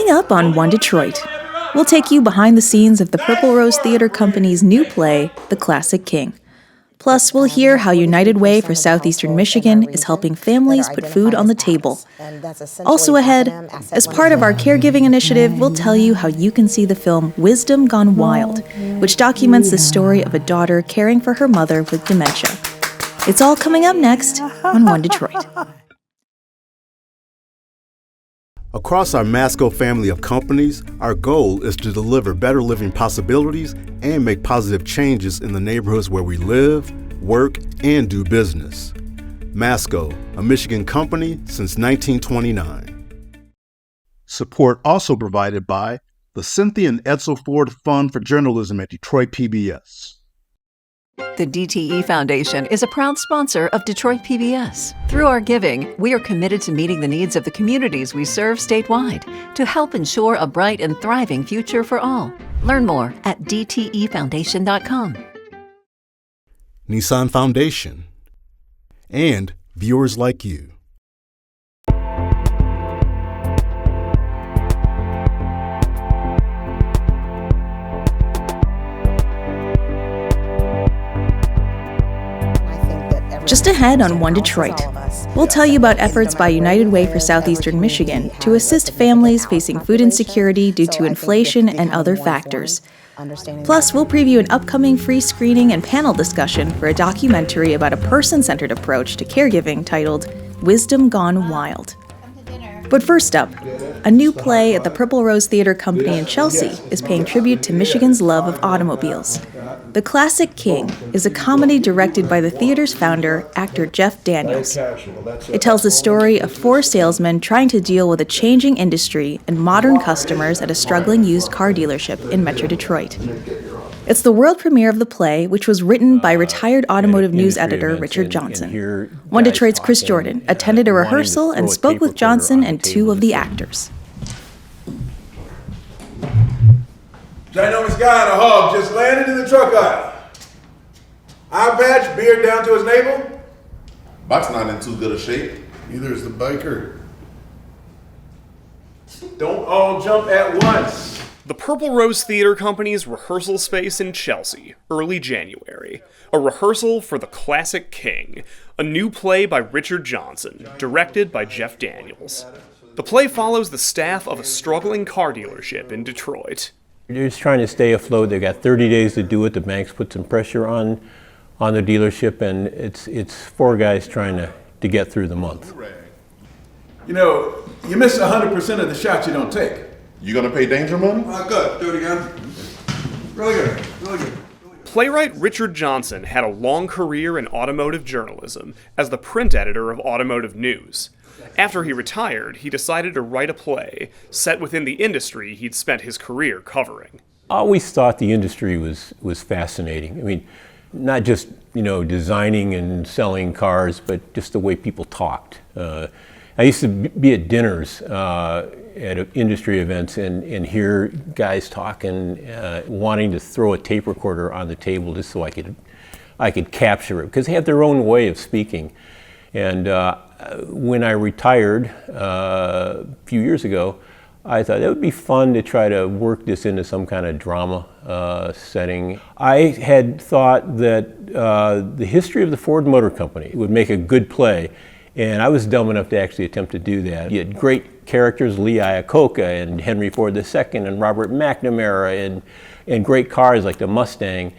Coming up on One Detroit, we'll take you behind the scenes of the Purple Rose Theater Company's new play, The Classic King. Plus, we'll hear how United Way for Southeastern Michigan is helping families put food on the table. Also ahead, as part of our caregiving initiative, we'll tell you how you can see the film Wisdom Gone Wild, which documents the story of a daughter caring for her mother with dementia. It's all coming up next on One Detroit. Across our Masco family of companies, our goal is to deliver better living possibilities and make positive changes in the neighborhoods where we live, work, and do business. Masco, a Michigan company since 1929. Support also provided by the Cynthia and Edsel Ford Fund for Journalism at Detroit PBS. The DTE Foundation is a proud sponsor of Detroit PBS. Through our giving, we are committed to meeting the needs of the communities we serve statewide to help ensure a bright and thriving future for all. Learn more at dtefoundation.com. Nissan Foundation, and viewers like you. Just ahead on One Detroit, we'll tell you about efforts by United Way for Southeastern Michigan to assist families facing food insecurity due to inflation and other factors. Plus, we'll preview an upcoming free screening and panel discussion for a documentary about a person-centered approach to caregiving titled Wisdom Gone Wild. But first up, a new play at the Purple Rose Theater Company in Chelsea is paying tribute to Michigan's love of automobiles. The Classic King is a comedy directed by the theater's founder, actor Jeff Daniels. It tells the story of four salesmen trying to deal with a changing industry and modern customers at a struggling used car dealership in Metro Detroit. It's the world premiere of the play, which was written by retired automotive news editor Richard Johnson. One Detroit's Chris Jordan attended a rehearsal and spoke with Johnson and two of the actors. Ginormous guy in a hog just landed in the truck aisle. Eye patch, beard down to his navel. Buck's not in too good a shape. Neither is the biker. Don't all jump at once. The Purple Rose Theater Company's rehearsal space in Chelsea, early January. A rehearsal for The Classic King, a new play by Richard Johnson, directed by Jeff Daniels. The play follows the staff of a struggling car dealership in Detroit. They're just trying to stay afloat. They've got 30 days to do it. The banks put some pressure on the dealership, and it's four guys trying to get through the month. You know, you miss 100% of the shots you don't take. You gonna pay danger money? Good. Do it again. Really good. Really good. Playwright Richard Johnson had a long career in automotive journalism as the print editor of Automotive News. After he retired, he decided to write a play set within the industry he'd spent his career covering. I always thought the industry was fascinating. I mean, not just, designing and selling cars, but just the way people talked. I used to be at dinners at industry events and hear guys talking, wanting to throw a tape recorder on the table just so I could capture it, because they have their own way of speaking. And when I retired a few years ago, I thought it would be fun to try to work this into some kind of drama setting. I had thought that the history of the Ford Motor Company would make a good play, and I was dumb enough to actually attempt to do that. You had great characters, Lee Iacocca and Henry Ford II and Robert McNamara, and great cars like the Mustang.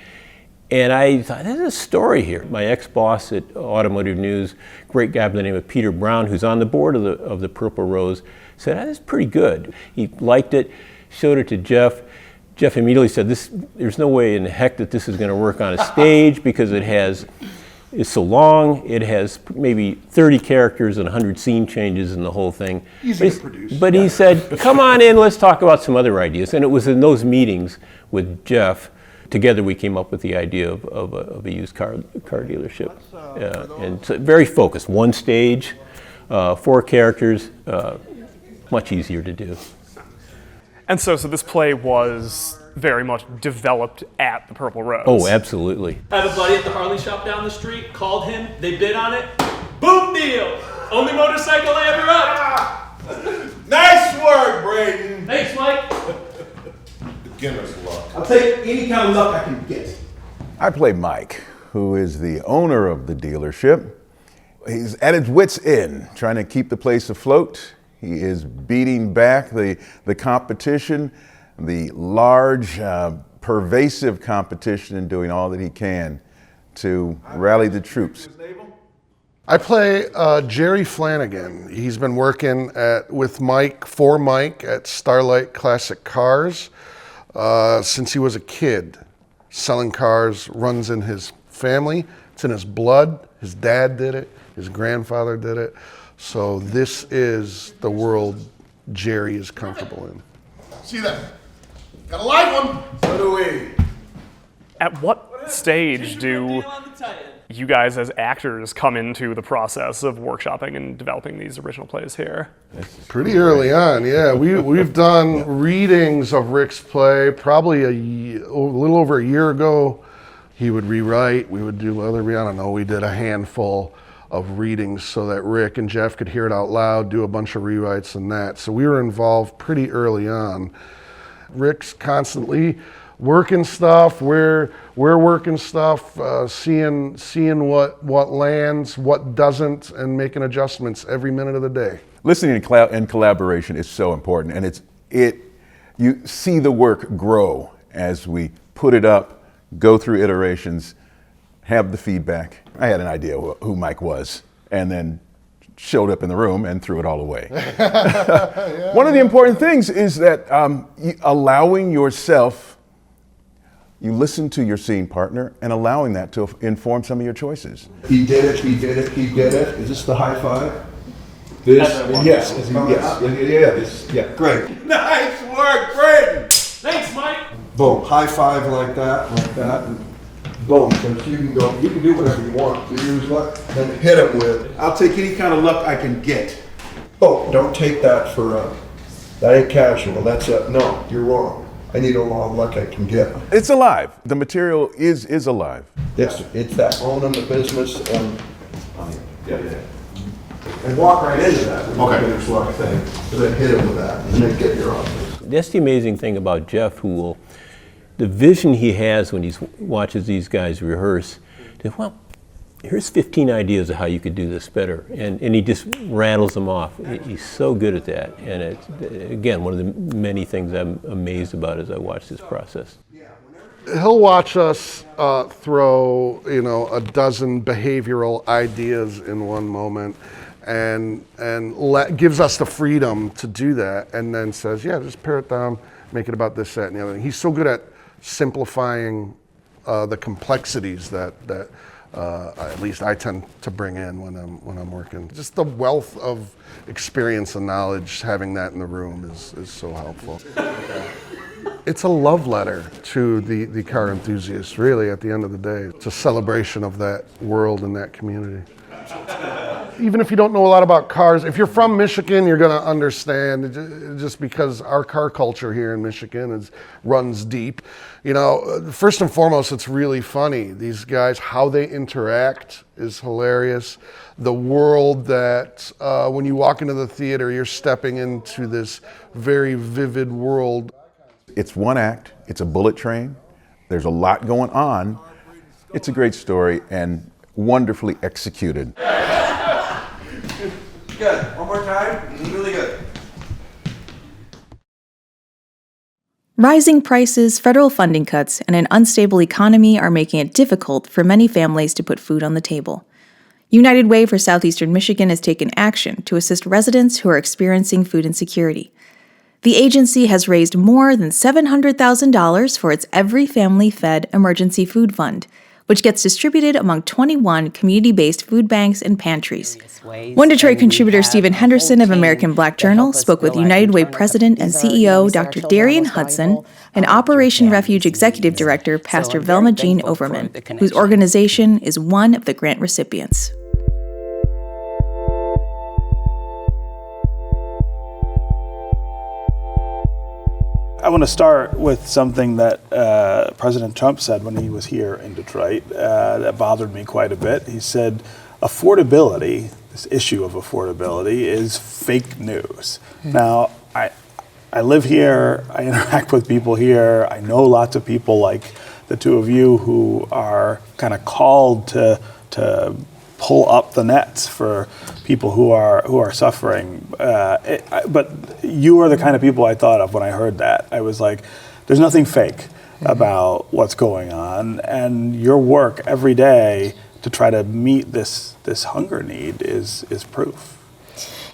And I thought, there's a story here. My ex-boss at Automotive News, great guy by the name of Peter Brown, who's on the board of the Purple Rose, said, that's pretty good. He liked it, showed it to Jeff. Jeff immediately said, there's no way in heck that this is going to work on a stage because it's so long, it has maybe 30 characters and 100 scene changes and the whole thing. Easy to produce. But he said, come on in, let's talk about some other ideas. And it was in those meetings with Jeff, together we came up with the idea of a used car dealership. And so very focused, one stage, 4 characters, much easier to do. And so this play was very much developed at the Purple Rose. Oh, absolutely. I have a buddy at the Harley shop down the street, called him, they bid on it, boom deal! Only motorcycle I ever owned. Nice work, Braden. Thank take any kind of luck I can get. I play Mike, who is the owner of the dealership. He's at his wit's end, trying to keep the place afloat. He is beating back the competition, the large, pervasive competition, and doing all that he can to rally the troops. I play Jerry Flanagan. He's been working with Mike, for Mike, at Starlight Classic Cars since he was a kid. Selling cars runs in his family. It's in his blood. His dad did it. His grandfather did it. So this is the world Jerry is comfortable in. See that? Got a live one. So do we. At what stage do you guys as actors come into the process of workshopping and developing these original plays here? Pretty early on, yeah. We've done readings of Rick's play probably a little over a year ago. He would rewrite, we would do other, I don't know, we did a handful of readings so that Rick and Jeff could hear it out loud, do a bunch of rewrites and that. So we were involved pretty early on. Rick's constantly working stuff, we're working stuff, seeing what lands, what doesn't, and making adjustments every minute of the day. Listening and collaboration is so important, and you see the work grow as we put it up, go through iterations, have the feedback. I had an idea who Mike was, and then showed up in the room and threw it all away. Yeah, one of the important things is that allowing yourself, you listen to your scene partner and allowing that to inform some of your choices. He did it, he did it, he did it. Is this the high five? This? Yes. Yes. Yeah. Great. Nice work, Brandon. Thanks, Mike. Boom. High five like that, and boom. So you can go. You can do whatever you want. You use luck, then hit him with. I'll take any kind of luck I can get. Oh, don't take that for that ain't casual. That's no. You're wrong. I need all the luck I can get. It's alive. The material is alive. It's that owning the business and and walk right into that. Okay. Luck thing. So then hit him with that, and then get your office. That's the amazing thing about Jeff, the vision he has when he watches these guys rehearse. Well, here's 15 ideas of how you could do this better, and he just rattles them off. He's so good at that, and it's, again, one of the many things I'm amazed about as I watch this process. He'll watch us throw, a dozen behavioral ideas in one moment, and gives us the freedom to do that, and then says, yeah, just pare it down, make it about this, that, and the other thing. He's so good at simplifying the complexities that at least I tend to bring in when I'm working. Just the wealth of experience and knowledge, having that in the room is so helpful. It's a love letter to the car enthusiast, really, at the end of the day. It's a celebration of that world and that community. Even if you don't know a lot about cars, if you're from Michigan, you're going to understand, just because our car culture here in Michigan runs deep. First and foremost, it's really funny. These guys, how they interact is hilarious. The world that when you walk into the theater, you're stepping into this very vivid world. It's one act, it's a bullet train, there's a lot going on. It's a great story and wonderfully executed. Good. One more time. Really good. Rising prices, federal funding cuts, and an unstable economy are making it difficult for many families to put food on the table. United Way for Southeastern Michigan has taken action to assist residents who are experiencing food insecurity. The agency has raised more than $700,000 for its Every Family Fed Emergency Food Fund, which gets distributed among 21 community-based food banks and pantries. One Detroit contributor, Stephen Henderson of American Black Journal, spoke with United Way President and CEO Dr. Darian Hudson and Operation Refuge Executive Director Pastor Velma Jean Overman, whose organization is one of the grant recipients. I want to start with something that President Trump said when he was here in Detroit that bothered me quite a bit. He said affordability, this issue of affordability, is fake news. Now, I live here, I interact with people here, I know lots of people like the two of you who are kind of called to pull up the nets for people who are suffering. But you are the kind of people I thought of when I heard that. I was like, there's nothing fake about what's going on, and your work every day to try to meet this hunger need is proof.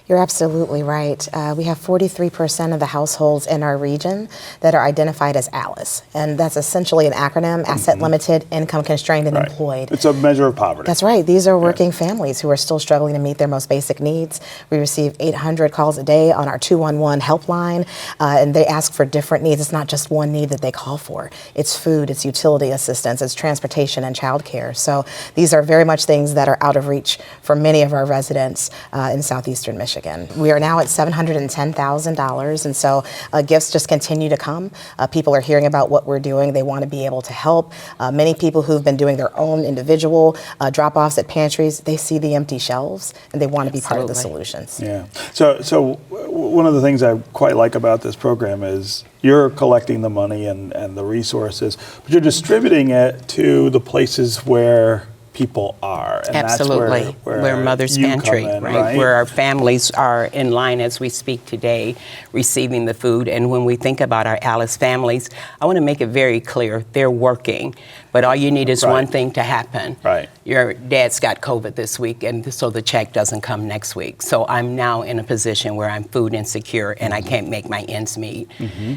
You're absolutely right. We have 43% of the households in our region that are identified as ALICE, and that's essentially an acronym: asset limited, income constrained, and employed. It's a measure of poverty. That's right. These are working families who are still struggling to meet their most basic needs. We receive 800 calls a day on our 211 helpline, and they ask for different needs. It's not just one need that they call for. It's food, it's utility assistance, it's transportation and childcare. So these are very much things that are out of reach for many of our residents in Southeastern Michigan. We are now at $710,000, and so gifts just continue to come. People are hearing about what we're doing. They want to be able to help. Many people who've been doing their own individual drop-offs at pantries, they see the empty shelves, and they want to be part of the solutions. Yeah. So one of the things I quite like about this program is you're collecting the money and the resources, but you're distributing it to the places where people are. And absolutely. That's where we're Mother's Pantry, right? Where our families are in line as we speak today, receiving the food. And when we think about our ALICE families, I want to make it very clear, they're working. But all you need is one thing to happen. Right. Your dad's got COVID this week, and so the check doesn't come next week. So I'm now in a position where I'm food insecure and I can't make my ends meet.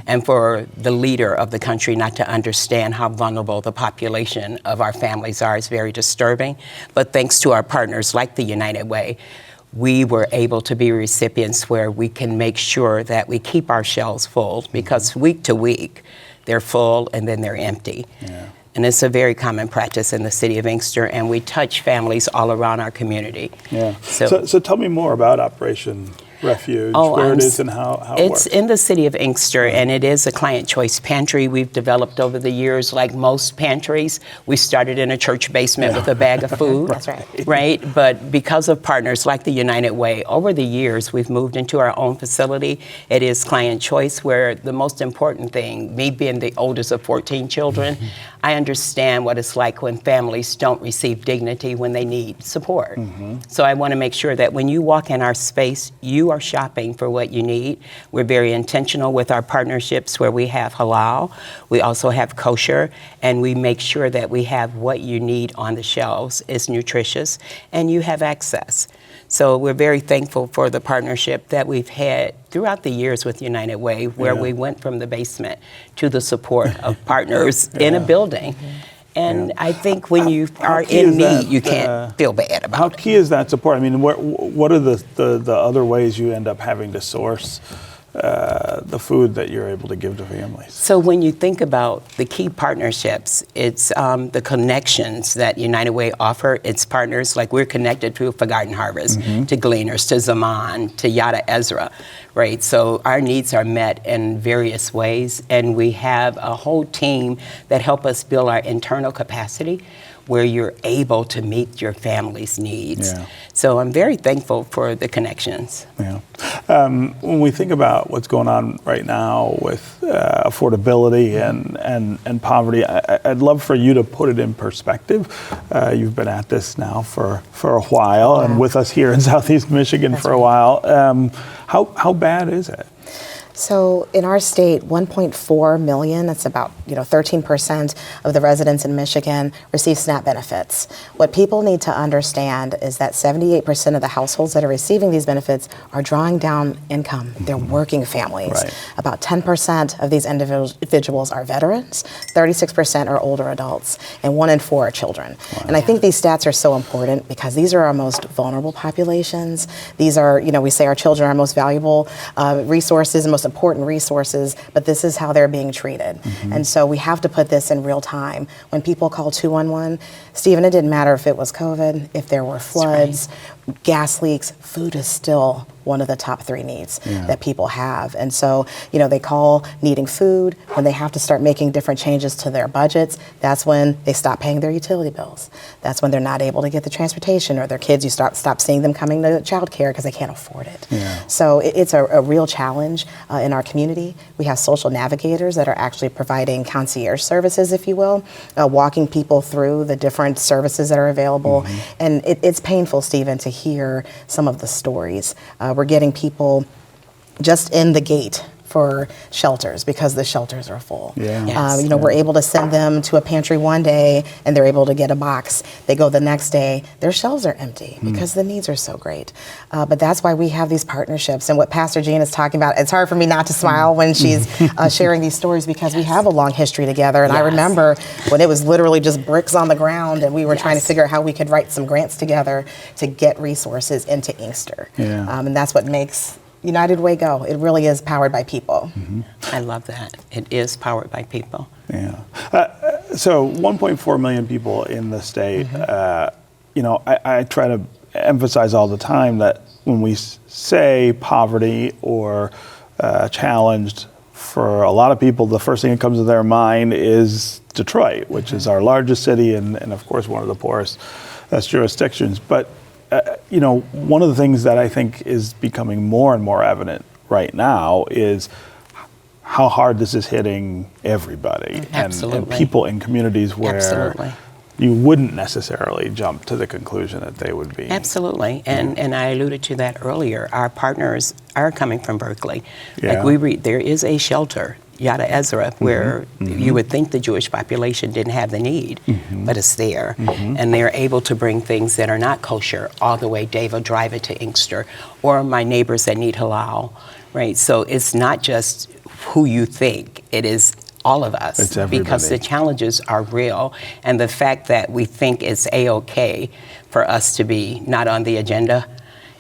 And for the leader of the country not to understand how vulnerable the population of our families are is very disturbing. But thanks to our partners like the United Way, we were able to be recipients where we can make sure that we keep our shelves full, because week to week they're full and then they're empty. Yeah. And it's a very common practice in the city of Inkster, and we touch families all around our community. Yeah. So tell me more about Operation Refuge, where it is and how it works. It's in the city of Inkster, and it is a client choice pantry we've developed over the years. Like most pantries, we started in a church basement with a bag of food. That's right. Right? But because of partners like the United Way, over the years, we've moved into our own facility. It is client choice, where the most important thing, me being the oldest of 14 children, I understand what it's like when families don't receive dignity when they need support. So I want to make sure that when you walk in our space, you are shopping for what you need. We're very intentional with our partnerships where we have halal, we also have kosher, and we make sure that we have what you need on the shelves is nutritious and you have access. So we're very thankful for the partnership that we've had throughout the years with United Way, where we went from the basement to the support of partners in a building. And I think when you are in need, you can't feel bad about it. How key is that support? I mean, what are the other ways you end up having to source the food that you're able to give to families? So when you think about the key partnerships, it's the connections that United Way offer its partners. Like we're connected to For Garden Harvest, to Gleaners, to Zaman, to Yada Ezra, right? So our needs are met in various ways, and we have a whole team that help us build our internal capacity where you're able to meet your family's needs. Yeah. So I'm very thankful for the connections. Yeah. When we think about what's going on right now with affordability and poverty, I'd love for you to put it in perspective. You've been at this now for a while, and with us here in Southeast Michigan for a while. How bad is it? So in our state, 1.4 million, that's about 13% of the residents in Michigan receive SNAP benefits. What people need to understand is that 78% of the households that are receiving these benefits are drawing down income. They're working families. Right. About 10% of these individuals are veterans, 36% are older adults, and 1 in 4 are children. Wow. And I think these stats are so important because these are our most vulnerable populations. These are, we say our children are our most valuable resources and most important resources, but this is how they're being treated. And so we have to put this in real time. When people call 211, Stephen, it didn't matter if it was COVID, if there were floods, gas leaks, food is still one of the top 3 needs that people have. And so, they call needing food. When they have to start making different changes to their budgets, that's when they stop paying their utility bills. That's when they're not able to get the transportation, or their kids, you stop seeing them coming to childcare because they can't afford it. So it's a real challenge in our community. We have social navigators that are actually providing concierge services, if you will, walking people through the different services that are available. And it's painful, Stephen, to hear some of the stories. We're getting people just in the gate for shelters because the shelters are full. We're able to send them to a pantry one day and they're able to get a box. They go the next day, their shelves are empty because the needs are so great. But that's why we have these partnerships. And what Pastor Jean is talking about, it's hard for me not to smile when she's sharing these stories because we have a long history together. And I remember when it was literally just bricks on the ground and we were trying to figure out how we could write some grants together to get resources into Inkster. And that's what makes United Way go. It really is powered by people. I love that. It is powered by people. So 1.4 million people in the state. I try to emphasize all the time that when we say poverty or challenged, for a lot of people, the first thing that comes to their mind is Detroit, which is our largest city and of course one of the poorest jurisdictions. But one of the things that I think is becoming more and more evident right now is how hard this is hitting everybody and people in communities where you wouldn't necessarily jump to the conclusion that they would be. Absolutely, and I alluded to that earlier. Our partners are coming from Berkeley. Like we read, there is a shelter, Yada Ezra, where you would think the Jewish population didn't have the need, but it's there. And they're able to bring things that are not kosher all the way, Dave will drive it to Inkster, or my neighbors that need halal, right? So it's not just who you think, it is all of us, because the challenges are real. And the fact that we think it's A-OK for us to be not on the agenda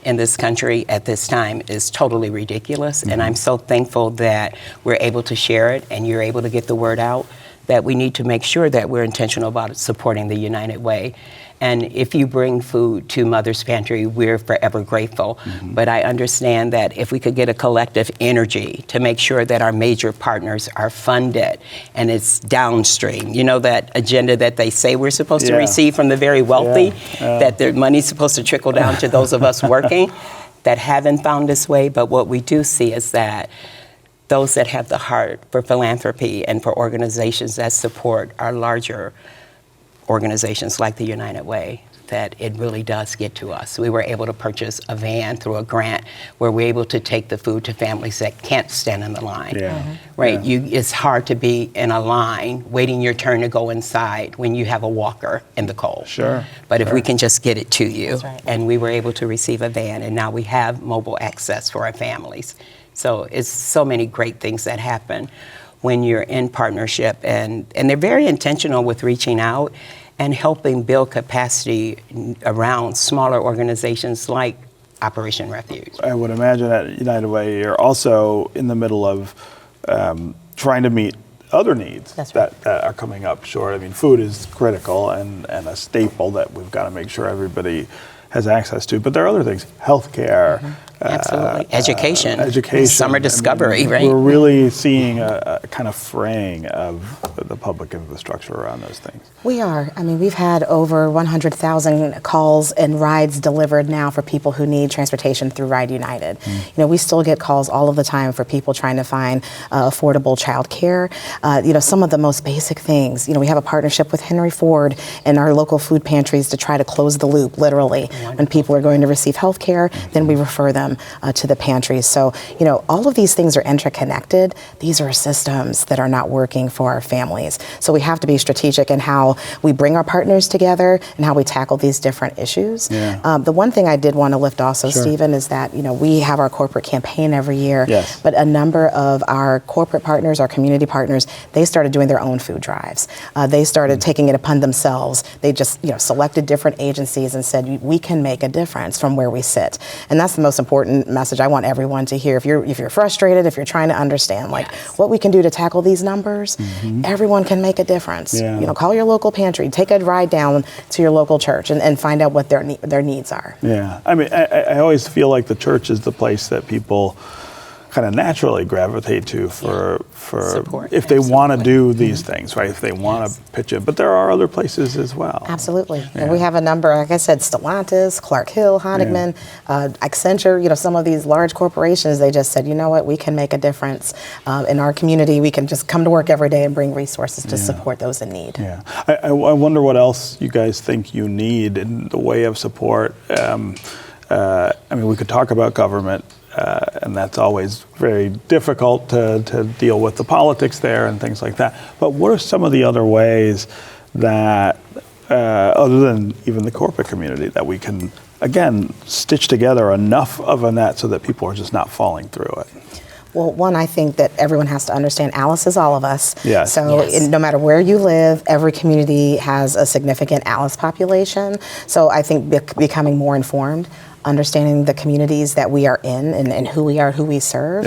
in this country at this time is totally ridiculous. And I'm so thankful that we're able to share it and you're able to get the word out, that we need to make sure that we're intentional about supporting the United Way. And if you bring food to Mother's Pantry, we're forever grateful. But I understand that if we could get a collective energy to make sure that our major partners are funded and it's downstream, that agenda that they say we're supposed to receive from the very wealthy, that their money's supposed to trickle down to those of us working that haven't found this way. But what we do see is that those that have the heart for philanthropy and for organizations that support our larger organizations like the United Way, that it really does get to us. We were able to purchase a van through a grant where we're able to take the food to families that can't stand in the line, right? It's hard to be in a line waiting your turn to go inside when you have a walker in the cold. But if we can just get it to you, and we were able to receive a van, and now we have mobile access for our families. So it's so many great things that happen when you're in partnership, and they're very intentional with reaching out and helping build capacity around smaller organizations like Operation Refuge. I would imagine at United Way you're also in the middle of trying to meet other needs that are coming up short. I mean, food is critical and a staple that we've got to make sure everybody has access to, but there are other things, healthcare, absolutely, education, summer discovery, right? We're really seeing a kind of fraying of the public infrastructure around those things. We are. I mean, we've had over 100,000 calls and rides delivered now for people who need transportation through Ride United. We still get calls all of the time for people trying to find affordable child care. Some of the most basic things. We have a partnership with Henry Ford and our local food pantries to try to close the loop, literally. When people are going to receive health care, then we refer them to the pantries. So, all of these things are interconnected. These are systems that are not working for our families. So we have to be strategic in how we bring our partners together and how we tackle these different issues. The one thing I did want to lift also, Stephen, is that, we have our corporate campaign every year, but a number of our corporate partners, our community partners, they started doing their own food drives. They started taking it upon themselves. They just, selected different agencies and said, we can make a difference from where we sit. And that's the most important important message I want everyone to hear. If you're frustrated, if you're trying to understand what we can do to tackle these numbers, everyone can make a difference. Yeah. You know, call your local pantry, take a ride down to your local church and find out what their needs are. Yeah, I mean, I always feel like the church is the place that people kind of naturally gravitate to for support, if they want to do these things, right? If they want to pitch it, but there are other places as well. Absolutely, and we have a number. Like I said, Stellantis, Clark Hill, Honigman, Accenture. You know, some of these large corporations. They just said, you know what, we can make a difference in our community. We can just come to work every day and bring resources to support those in need. Yeah, I wonder what else you guys think you need in the way of support. I mean, we could talk about government. And that's always very difficult to deal with the politics there and things like that. But what are some of the other ways that, other than even the corporate community, that we can, again, stitch together enough of a net so that people are just not falling through it? Well, one, I think that everyone has to understand Alice is all of us. Yes. So no matter where you live, every community has a significant Alice population. So I think becoming more informed, understanding the communities that we are in and who we are, who we serve,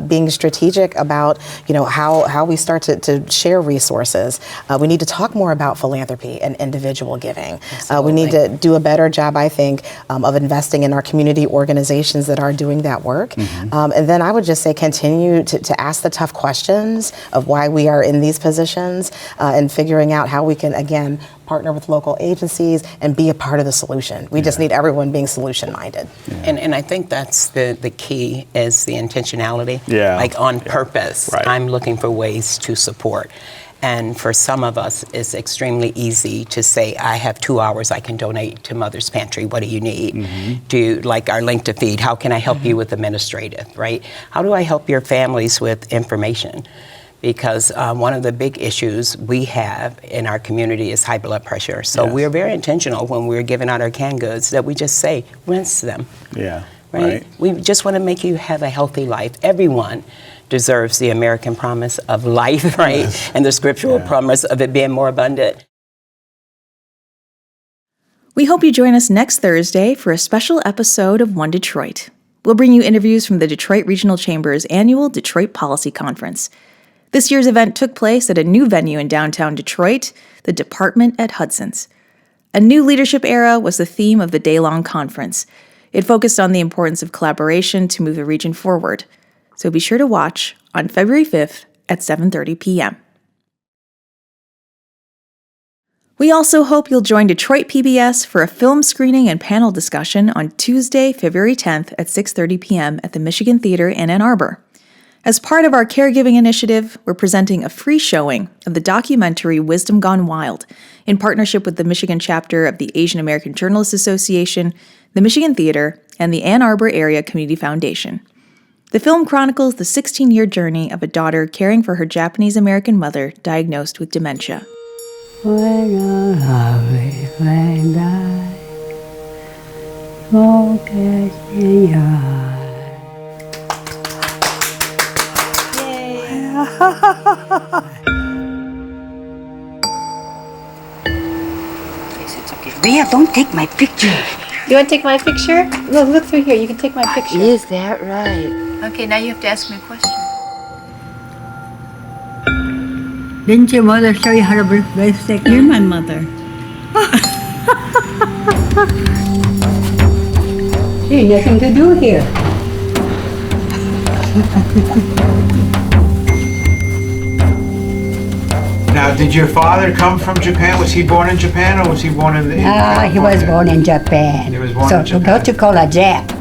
being strategic about, you know, how we start to share resources. We need to talk more about philanthropy and individual giving. We need to do a better job, I think, of investing in our community organizations that are doing that work. And then I would just say continue to ask the tough questions of why we are in these positions and figuring out how we can, again, partner with local agencies and be a part of the solution. We just need everyone being solution-minded. And I think that's the key is the intentionality. Like on purpose, I'm looking for ways to support. And for some of us, it's extremely easy to say, I have 2 hours I can donate to Mother's Pantry. What do you need? Do like our link to feed, how can I help you with administrative, right? How do I help your families with information? Because one of the big issues we have in our community is high blood pressure. So we're very intentional when we're giving out our canned goods that we just say, rinse them. Right? We just want to make you have a healthy life. Everyone deserves the American promise of life, right? And the scriptural promise of it being more abundant. We hope you join us next Thursday for a special episode of One Detroit. We'll bring you interviews from the Detroit Regional Chamber's annual Detroit Policy Conference. This year's event took place at a new venue in downtown Detroit, the Department at Hudson's. A new leadership era was the theme of the day-long conference. It focused on the importance of collaboration to move the region forward. So be sure to watch on February 5th at 7:30 p.m. We also hope you'll join Detroit PBS for a film screening and panel discussion on Tuesday, February 10th at 6:30 p.m. at the Michigan Theater in Ann Arbor. As part of our caregiving initiative, we're presenting a free showing of the documentary Wisdom Gone Wild in partnership with the Michigan chapter of the Asian American Journalists Association, the Michigan Theater, and the Ann Arbor Area Community Foundation. The film chronicles the 16-year journey of a daughter caring for her Japanese-American mother diagnosed with dementia. Rhea, don't take my picture. You want to take my picture? Look through here. You can take my picture. Is that right? Okay, now you have to ask me a question. Didn't your mother show you how to break basic? You're my mother. There's nothing to do here. Now, did your father come from Japan? Was he born in Japan or was he born in He was born in Japan. He was born so in Japan. what you call a Jap.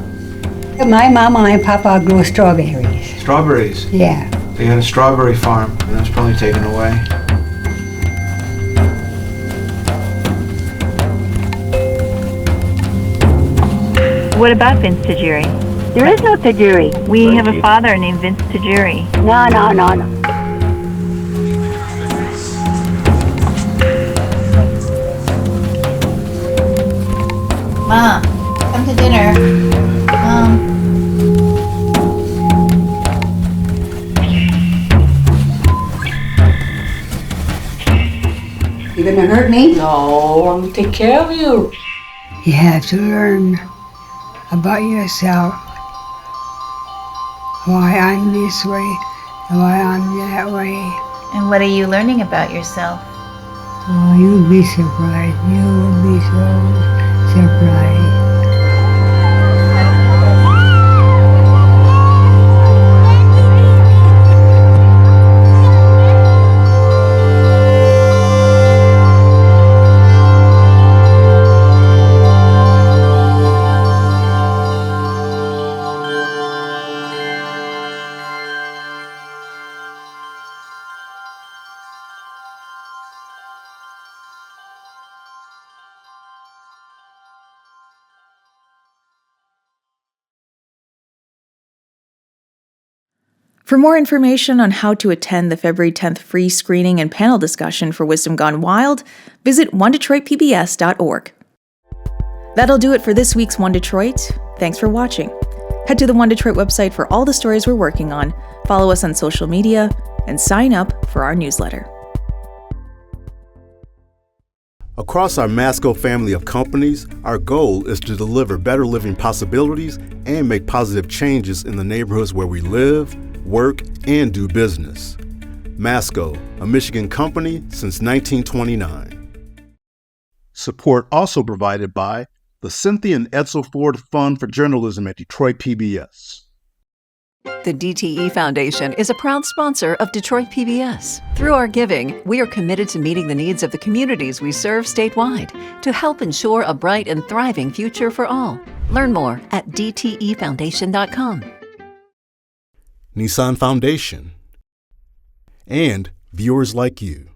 My mama and papa grew strawberries. Strawberries? Yeah. They had a strawberry farm, and that's probably taken away. What about Vince Tajiri? There is no Tajiri. We have a father named Vince Tajiri. No. Mom, come to dinner. You gonna hurt me? No, I'm gonna take care of you. You have to learn about yourself why I'm this way, why I'm that way. And what are you learning about yourself? Oh, you'll be surprised. You will be so surprised. For more information on how to attend the February 10th free screening and panel discussion for Wisdom Gone Wild, visit onedetroitpbs.org. That'll do it for this week's One Detroit. Thanks for watching. Head to the One Detroit website for all the stories we're working on, follow us on social media, and sign up for our newsletter. Across our Masco family of companies, our goal is to deliver better living possibilities and make positive changes in the neighborhoods where we live, work, and do business. Masco, a Michigan company since 1929. Support also provided by the Cynthia and Edsel Ford Fund for Journalism at Detroit PBS. The DTE Foundation is a proud sponsor of Detroit PBS. Through our giving, we are committed to meeting the needs of the communities we serve statewide to help ensure a bright and thriving future for all. Learn more at dtefoundation.com. Nissan Foundation, and viewers like you.